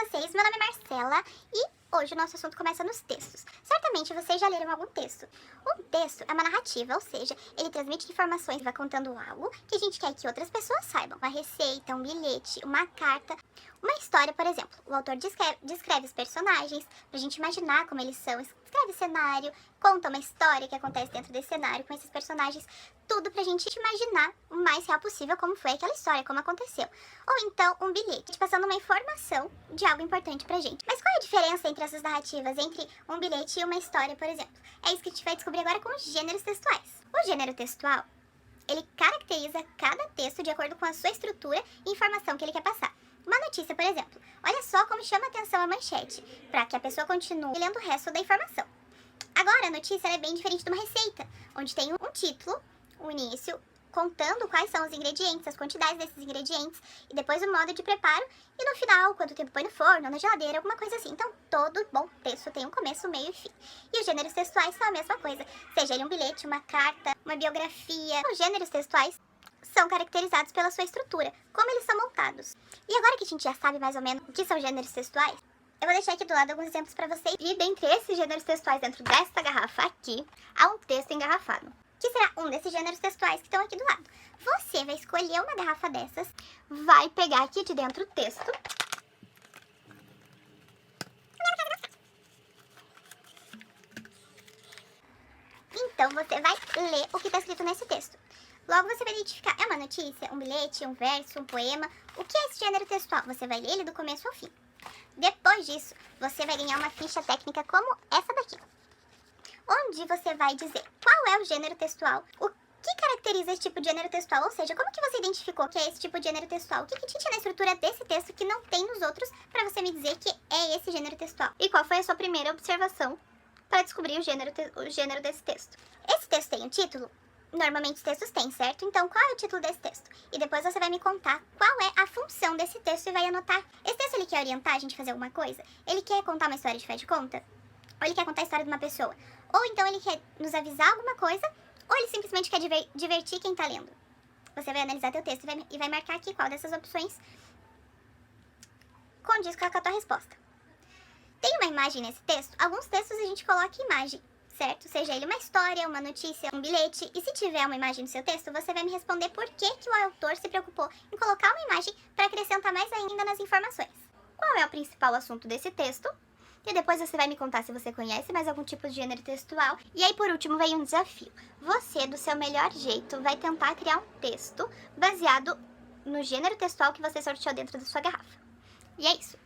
vocês? Meu nome é Marcela e hoje o nosso assunto começa nos textos. Certamente vocês já leram algum texto. Um texto é uma narrativa, ou seja, ele transmite informações e vai contando algo que a gente quer que outras pessoas saibam. Uma receita, um bilhete, uma carta, uma história, por exemplo. O autor descreve os personagens pra gente imaginar como eles são, escreve cenário, conta uma história que acontece dentro desse cenário com esses personagens, tudo pra gente imaginar o mais real possível como foi aquela história, como aconteceu. Ou então um bilhete, passando uma informação de algo importante pra gente. Mas qual é a diferença entre essas narrativas, entre um bilhete e uma história, por exemplo? É isso que a gente vai descobrir agora com os gêneros textuais. O gênero textual, ele caracteriza cada texto de acordo com a sua estrutura e informação que ele quer passar. Uma notícia, por exemplo. Olha só como chama a atenção a manchete, para que a pessoa continue lendo o resto da informação. Agora, a notícia é bem diferente de uma receita, onde tem um título, o início, contando quais são os ingredientes, as quantidades desses ingredientes, e depois o modo de preparo, e no final, quanto tempo põe no forno, na geladeira, alguma coisa assim. Então, todo bom texto tem um começo, meio e fim. E os gêneros textuais são a mesma coisa, seja ele um bilhete, uma carta, uma biografia. Os gêneros textuais são caracterizados pela sua estrutura, como eles são montados. E agora que a gente já sabe mais ou menos o que são gêneros textuais, eu vou deixar aqui do lado alguns exemplos para vocês. E dentre esses gêneros textuais dentro desta garrafa aqui, há um texto engarrafado, que será um desses gêneros textuais que estão aqui do lado. Você vai escolher uma garrafa dessas, vai pegar aqui de dentro o texto, então você vai ler o que está escrito nesse texto. Logo você vai identificar, é uma notícia, um bilhete, um verso, um poema. O que é esse gênero textual? Você vai ler ele do começo ao fim. Depois disso, você vai ganhar uma ficha técnica como essa daqui, onde você vai dizer qual é o gênero textual, o que caracteriza esse tipo de gênero textual, ou seja, como que você identificou que é esse tipo de gênero textual, o que tinha na estrutura desse texto que não tem nos outros, para você me dizer que é esse gênero textual. E qual foi a sua primeira observação para descobrir o gênero desse texto. Esse texto tem um título? Normalmente os textos têm, certo? Então, qual é o título desse texto? E depois você vai me contar qual é a função desse texto e vai anotar. Esse texto, ele quer orientar a gente a fazer alguma coisa? Ele quer contar uma história de faz de conta? Ou ele quer contar a história de uma pessoa? Ou então ele quer nos avisar alguma coisa? Ou ele simplesmente quer divertir quem tá lendo? Você vai analisar teu texto e vai marcar aqui qual dessas opções condiz com a tua resposta. Tem uma imagem nesse texto? Alguns textos a gente coloca imagem, certo? Seja ele uma história, uma notícia, um bilhete. E se tiver uma imagem no seu texto, você vai me responder por que o autor se preocupou em colocar uma imagem para acrescentar mais ainda nas informações. Qual é o principal assunto desse texto? E depois você vai me contar se você conhece mais algum tipo de gênero textual. E aí, por último, vem um desafio. Você, do seu melhor jeito, vai tentar criar um texto baseado no gênero textual que você sorteou dentro da sua garrafa. E é isso.